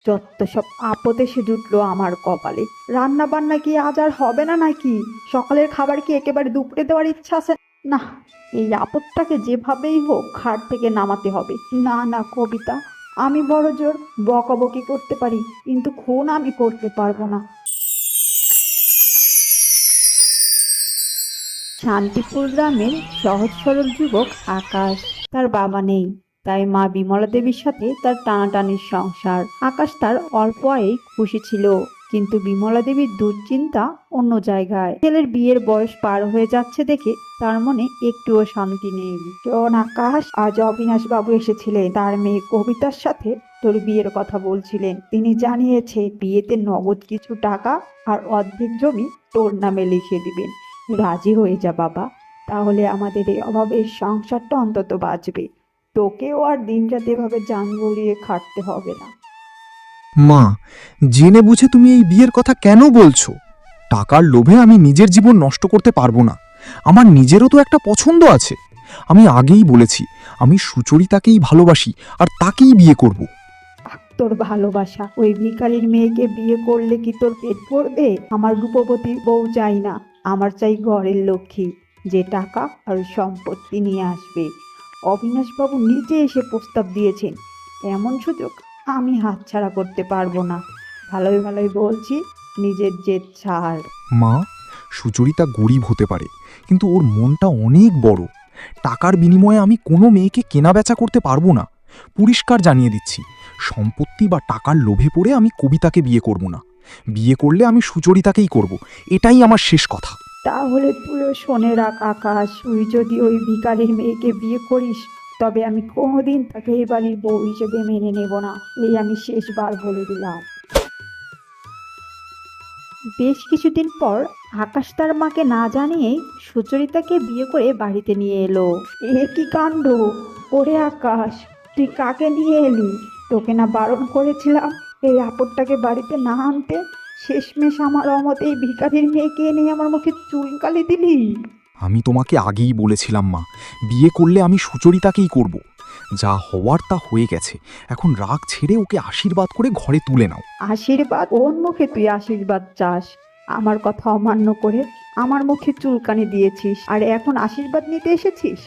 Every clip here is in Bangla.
যত সব আপদ এসে জুটলো আমার কপালে। রান্না বান্না কি আজ আর হবে না নাকি? সকালের খাবার কি একেবারে দুপুরে দেওয়ার ইচ্ছা আছে? না, এই আপদটাকে যেভাবেই হোক ঘাট থেকে নামাতে হবে। না না কবিতা, আমি বড় জোর বকাবকি করতে পারি, কিন্তু খুন আমি করতে পারবো না। শান্তিপুর গ্রামের সহজ সরল যুবক আকাশ। তার বাবা নেই, তাই মা বিমলা দেবীর সাথে তার টানাটানির সংসার। আকাশ তার অল্প আয়েই খুশি ছিল, কিন্তু বিমলা দেবীর দুশ্চিন্তা অন্য জায়গায়। ছেলের বিয়ের বয়স পার হয়ে যাচ্ছে দেখে তার মনে একটুও শান্তি নেই। শোন আকাশ, আজ অবিনাশ বাবু এসেছিলেন, তার মেয়ে কবিতার সাথে তোর বিয়ের কথা বলছিলেন। তিনি জানিয়েছে বিয়েতে নগদ কিছু টাকা আর অর্ধেক জমি তোর নামে লিখে দিবেন। রাজি হয়ে যা বাবা, তাহলে আমাদের এই অভাবের সংসারটা অন্তত বাঁচবে। তোকেও আর দিন রাত এভাবে জান গলিয়ে খাটতে হবে না। মা, জেনে বুঝে তুমি এই বিয়ের কথা কেন বলছো? টাকার লোভে আমি নিজের জীবন নষ্ট করতে পারবো না। আমার নিজেরও তো একটা পছন্দ আছে। আমি আগেই বলেছি আমি সুচরিতাকেই ভালোবাসি আর তাকেই বিয়ে করব। তোর ভালোবাসা, ওই ভিখারির মেয়েকে বিয়ে করলে কি তোর পেট ভরবে? আমার রূপবতী বউ চাই না, আমার চাই ঘরের লক্ষ্মী, যে টাকা আর সম্পত্তি নিয়ে আসবে। অবিনাশবাবু নিজে এসে প্রস্তাব দিয়েছেন, এমন সুযোগ আমি হাতছাড়া করতে পারবো না। ভালোই ভালোই বলছি, নিজের জেদ ছাড়। মা, সুচরিতা গরিব হতে পারে, কিন্তু ওর মনটা অনেক বড়। টাকার বিনিময়ে আমি কোনো মেয়েকে কেনাবেচা করতে পারবো না। পরিষ্কার জানিয়ে দিচ্ছি, সম্পত্তি বা টাকার লোভে পড়ে আমি কবিতাকে বিয়ে করব না। বিয়ে করলে আমি সুচরিতাকেই করব, এটাই আমার শেষ কথা। তাহলে তুইও শোনে রাখ আকাশ, তুই যদি ওই ভিখারির মেয়েকে বিয়ে করিস, তবে আমি কোনোদিন তাকে এই বাড়ির বউ হিসেবে মেনে নেব না। এই আমি শেষবার বলে দিলাম। বেশ কিছুদিন পর আকাশ তার মাকে না জানিয়েই সুচরিতাকে বিয়ে করে বাড়িতে নিয়ে এলো। এ কি কাণ্ড! ওরে আকাশ, তুই কাকে নিয়ে এলি? তোকে না বারণ করেছিলাম এই আপদটাকে বাড়িতে না আনতে? শেষমেশ আমার অমতেই ভিখারির মেয়েকে এনে আমার মুখে চুনকালি দিলি। আমি তোমাকে আগেই বলেছিলাম মা, বিয়ে করলে আমি সুচরিতাকেই করব। যা হওয়ার তা হয়ে গেছে, এখন রাগ ছেড়ে ওকে আশীর্বাদ করে ঘরে তুলে নাও। আশীর্বাদ? ওর মুখে তুই আশীর্বাদ চাস? আমার কথা অমান্য করে আমার মুখে চুলকানি দিয়েছিস, আর এখন আশীর্বাদ নিতে এসেছিস?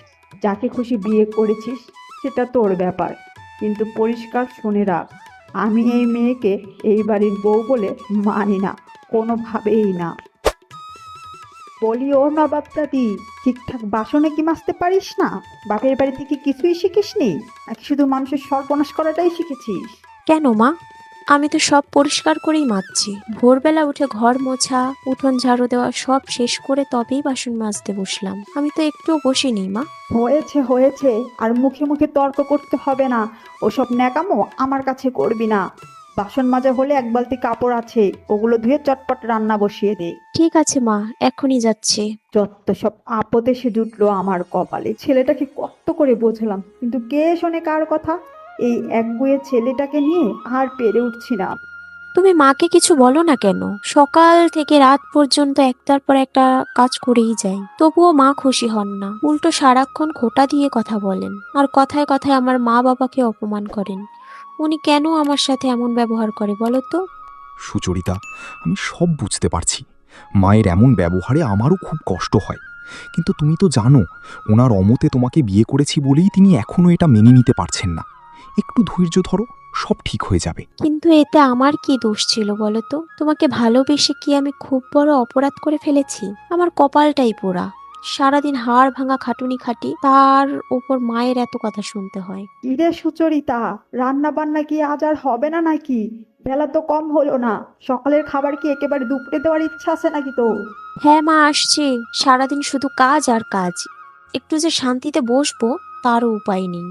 যাকে খুশি বিয়ে করেছিস সেটা তোর ব্যাপার, কিন্তু পরিষ্কার শুনে রাখ, আমি এই মেয়েকে এই বাড়ির বউ বলে মানি না, কোনোভাবেই না। বলি ও নবাব দাদি, ঠিকঠাক বাসনে কি মাজতে পারিস না? বাপের বাড়িতে কি কিছুই শিখিসনি, নাকি শুধু মানুষের সর্বনাশ করাটাই শিখেছিস? কেন মা? আমি তো সব পরিষ্কার করেই মাজছি। ভোরবেলা উঠে ঘর মোছা, উঠোন ঝাড়ু দেওয়া সব শেষ করে তবেই বাসন মাজতে বসলাম। আমি তো একটুও বসিনি মা। হয়েছে হয়েছে, আর মুখে মুখে তর্ক করতে হবে না। ওসব ন্যাকামো আমার কাছে করবি না। বাসন মাজা হলে এক বালতি কাপড় আছে, ওগুলো ধুয়ে চটপট রান্না বসিয়ে দে। ঠিক আছে মা, এখনই যাচ্ছি। যত সব আপদ এসে জুটলো আমার কপালে। ছেলেটাকে কত করে বোঝালাম, কিন্তু কে শোনে কার কথা? এই একগুঁয়ে ছেলেটাকে নিয়ে আর পেরে উঠছি না। তুমি মাকে কিছু বলো না কেন? সকাল থেকে রাত পর্যন্ত একটার পর একটা কাজ করেই যায়, তবুও মা খুশি হন না। উল্টো সারাক্ষণ খোঁটা দিয়ে কথা বলেন, আর কথায় কথায় আমার মা বাবাকে অপমান করেন। উনি কেন আমার সাথে এমন ব্যবহার করে বলো তো? সুচরিতা, আমি সব বুঝতে পারছি। মায়ের এমন ব্যবহারে আমারও খুব কষ্ট হয়, কিন্তু তুমি তো জানো ওনার অমতে তোমাকে বিয়ে করেছি বলেই তিনি এখনও এটা মেনে নিতে পারছেন না। একটু ধৈর্য ধরো, সব ঠিক হয়ে যাবে। কিন্তু এতে আমার কি দোষ ছিল বলো তো? তোমাকে ভালোবেসে কি আমি খুব বড় অপরাধ করে ফেলেছি? আমার কপালটাই পোড়া। সারাদিন হাড় ভাঙা খাটুনি খাটি, তার উপর মায়ের এত কথা শুনতে হয়। কিরে সুচরিতা, রান্না বান্না কি আজ আর হবে না নাকি? বেলা তো কম হলো না, সকালের খাবার কি একেবারে দুপুরে দেওয়ার ইচ্ছা আছে নাকি তোর? হ্যাঁ মা, আসছি। সারাদিন শুধু কাজ আর কাজ। একটু যে শান্তিতে বসবো তারও উপায় নেই।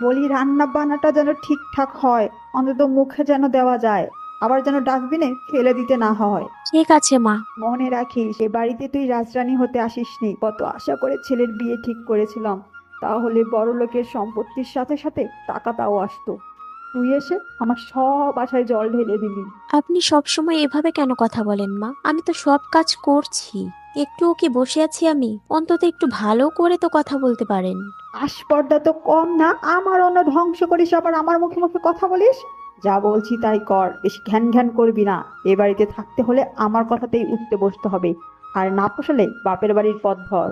বলি রান্না বান্নাটা যেন ঠিকঠাক হয়, অন্তত মুখে যেন দেওয়া যায়, আবার যেন ডাস্টবিনে ফেলে দিতে না হয়। ঠিক আছে মা। মনে রাখিস, এ বাড়িতে তুই রাজরানী হতে আসিসনি। কত আশা করে ছেলের বিয়ে ঠিক করেছিলাম, তাহলে বড় লোকের সম্পত্তির সাথে সাথে টাকাটাও আসতো। তুই এসে আমার সব আশায় জল ঢেলে দিলি। আপনি সবসময় এভাবে কেন কথা বলেন মা? আমি তো সব কাজ করছি। একটুও কি বসে আছি আমি? অন্তত একটু ভালো করে তো কথা বলতে পারেন। আস্পর্ধা তো কম না, আমার অন্য ধ্বংস করিস আবার আমার মুখে মুখে কথা বলিস। যা বলছি তাই কর, বেশি ঘ্যান ঘ্যান করবি না। এ বাড়িতে থাকতে হলে আমার কথাতেই উঠতে বসতে হবে, আর না পোষালে বাপের বাড়ির পথ ধর।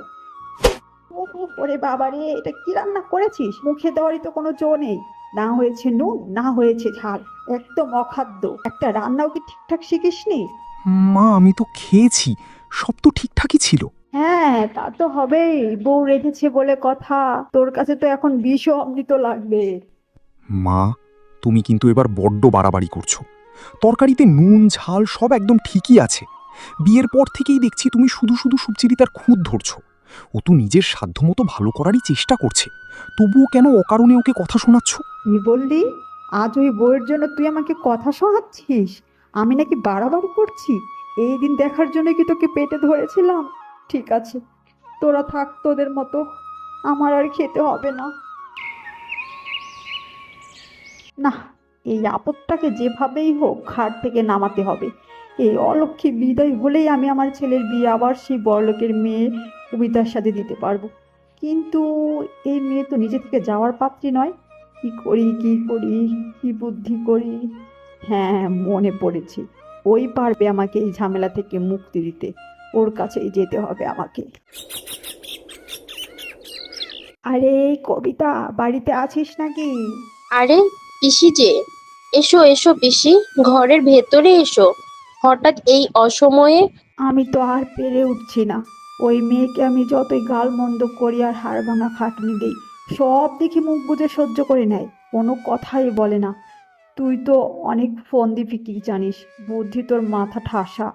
ওরে বাবা রে, এটা কি রান্না করেছিস? মুখে দেওয়ারই তো কোনো জো নেই। না হয়েছে নুন, না হয়েছে ঝাল, একদম অখাদ্য। একটা রান্নাও কি ঠিকঠাক শিখিসনি? মা আমি তো খেয়েছি, সব তো ঠিকঠাকই ছিল। হ্যাঁ, তা তো হবেই, বউ রেখেছে বলে কথা। তোর কাছে তো এখন বিষ ও অমৃত লাগবে। মা তুমি কিন্তু এবার বড্ড বাড়াবাড়ি করছো। তরকারিতে নুন ঝাল সব একদম ঠিকই আছে। বিয়ের পর থেকেই দেখছি তুমি শুধু শুধু সুচরিতার খুঁত ধরছো। ও তো নিজের সাধ্যমতো ভালো করারই চেষ্টা করছে, তবুও কেন অকারণে ওকে কথা শোনাচ্ছ? কি বললি? আজ ওই বউয়ের জন্য তুই আমাকে কথা শোনাচ্ছিস? আমি নাকি বাড়াবাড়ি করছি? এই দিন দেখার জন্য কি তোকে পেটে ধরেছিলাম? ঠিক আছে, তোরা থাক তোদের মতো, আমার আর খেতে হবে না। না, এই আপদটাকে যেভাবেই হোক ঘাট থেকে নামাতে হবে। এই অলক্ষ্মী বিদায় হলেই আমি আমার ছেলের বিয়ে আবার সেই বড়লোকের মেয়ে কবিতার সাথে দিতে পারবো। কিন্তু এই মেয়ে তো নিজে থেকে যাওয়ার পাত্রী নয়। কি করি কি করি, কি বুদ্ধি করি? হ্যাঁ, মনে পড়েছে, ওই পারবে আমাকে এই ঝামেলা থেকে মুক্তি দিতে। ওর কাছেই যেতে হবে আমাকে। আরে কবিতা, বাড়িতে আছিস নাকি? আরে পিসি যে, এসো এসো পিসি, ঘরের ভেতরে এসো। হঠাৎ এই অসময়ে? আমি তো আর পেরে উঠছি না। ওই মেয়েকে আমি যতই গালমন্দ করি আর হাড় ভাঙা খাটনি দেই, সব দেখি মুখ বুজে সহ্য করে নেয়, কোনো কথাই বলে না। তুই তো অনেক ফন্দি ফিকির জানিস, বুদ্ধি তোর মাথা ঠাসা।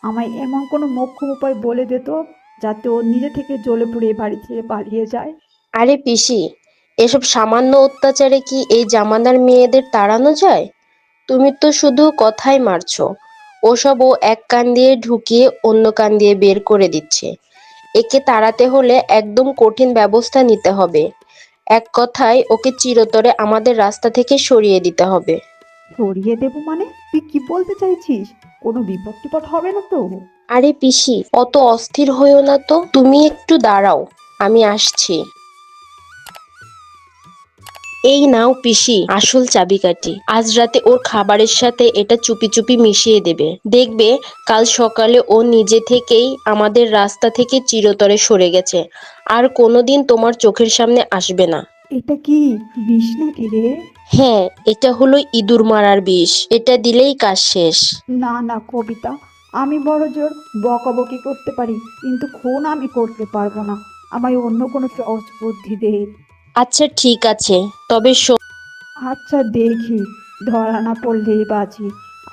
আমায় এমন কোনো মোক্ষম উপায় বলে দে তো, যাতে ও নিজে থেকে জ্বলে পুড়ে এ বাড়ি ছেড়ে পালিয়ে যায়। আরে পিসি, এসব সামান্য অত্যাচারে কি এই জামানার মেয়েদের তাড়ানো যায়? তুমি তো শুধু কথাই মারছো। ওসব ও এক কান দিয়ে ঢুকিয়ে অন্য কান দিয়ে বের করে দিচ্ছে। একে তাড়াতে হলে একদম কঠিন ব্যবস্থা নিতে হবে। এক কথায় ওকে চিরতরে আমাদের রাস্তা থেকে সরিয়ে দিতে হবে। সরিয়ে দেবো মানে? তুই কি বলতে চাইছিস? কোনো বিপদ টিপদ হবে না তো? আরে পিসি, অত অস্থির হইও না তো, তুমি একটু দাঁড়াও, আমি আসছি। এই নাও পিসি আসল চাবিকাঠি। আজ রাতে ওর খাবারের সাথে এটা চুপি চুপি মিশিয়ে দেবে। দেখবে কাল সকালে ও নিজে থেকেই আমাদের রাস্তা থেকে চিরতরে সরে গেছে, আর কোনোদিন তোমার চোখের সামনে আসবে না। এটা কি বিষ নাকি রে? হ্যাঁ, এটা হলো ইঁদুর মারার বিষ। এটা দিলেই কাজ শেষ। না না কবিতা, আমি বড় জোর বকাবকি করতে পারি, কিন্তু খুন আমি করতে পারবো না। আমায় অন্য কোনো সহজ বুদ্ধি দে। আচ্ছা ঠিক আছে, তবে আচ্ছা দেখি, ধরা না পড়লেই বাঁচি,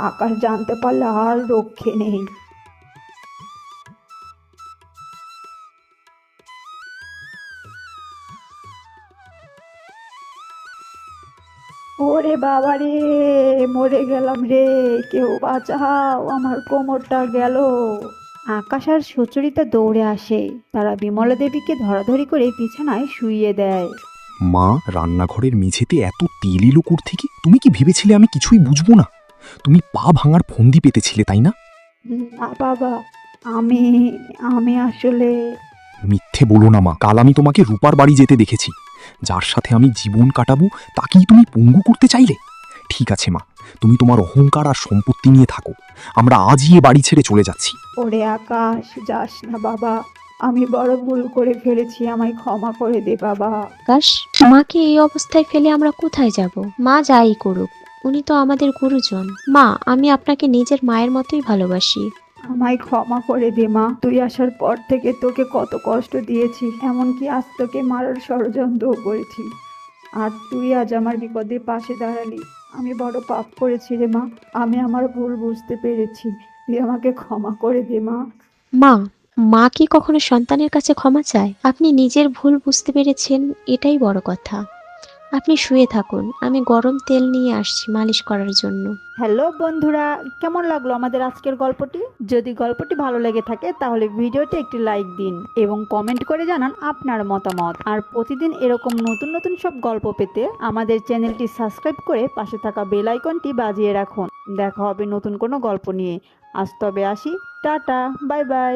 আকাশ জানতে পারলে আর রক্ষে নেই। ওরে বাবা রে, মরে গেলাম রে, কেউ বাঁচাও, আমার কোমরটা গেল। আকাশ আর সুচরিতা দৌড়ে আসে, তারা বিমলা দেবীকে ধরাধরি করে বিছানায় শুইয়ে দেয়। মা রান্নাঘরের মেঝেতে এত তেল এলো থেকে, তুমি কি ভেবেছিলে আমি কিছুই বুঝবো না? তুমি পা ভাঙার ফন্দি পেতেছিলে তাই না? না বাবা, আমি আমি আসলে। মিথ্যে বলো না মা, কাল আমি তোমাকে রূপার বাড়ি যেতে দেখেছি। যার সাথে আমি জীবন কাটাবো তাকেই তুমি পঙ্গু করতে চাইলে। ঠিক আছে মা, তুমি তোমার অহংকার আর সম্পত্তি নিয়ে থাকো, আমরা আজই এ বাড়ি ছেড়ে চলে যাচ্ছি। ওরে আকাশ, যাস না বাবা, আমি বড় ভুল করে ফেলেছি, আমায় ক্ষমা করে দে বাবা। আকাশ, মাকে এই অবস্থায় ফেলে আমরা কোথায় যাব? মা যাই করুক, উনি তো আমাদের গুরুজন। মা, আমি আপনাকে নিজের মায়ের মতোই ভালোবাসি। আমায় ক্ষমা করে দে মা, তুই আসার পর থেকে তোকে কত কষ্ট দিয়েছি, এমনকি আজ তোকে মারার ষড়যন্ত্রও করেছি, আর তুই আজ আমার বিপদে পাশে দাঁড়ালি। আমি বড় পাপ করেছি রে মা, আমি আমার ভুল বুঝতে পেরেছি, তুই আমাকে ক্ষমা করে দে মা। মা, মা কি কখনো সন্তানের কাছে ক্ষমা চায়? আপনি নিজের ভুল বুঝতে পেরেছেন, এটাই বড় কথা। আপনি শুয়ে থাকুন, আমি গরম তেল নিয়ে আসছি মালিশ করার জন্য। হ্যালো বন্ধুরা, কেমন লাগলো আমাদের আজকের গল্পটি? যদি গল্পটি ভালো লেগে থাকে তাহলে ভিডিওতে একটি লাইক দিন এবং কমেন্ট করে জানান আপনার মতামত। আর প্রতিদিন এরকম নতুন নতুন সব গল্প পেতে আমাদের চ্যানেলটি সাবস্ক্রাইব করে পাশে থাকা বেল আইকনটি বাজিয়ে রাখুন। দেখা হবে নতুন কোনো গল্প নিয়ে। আজ তবে আসি, টাটা, বাই বাই।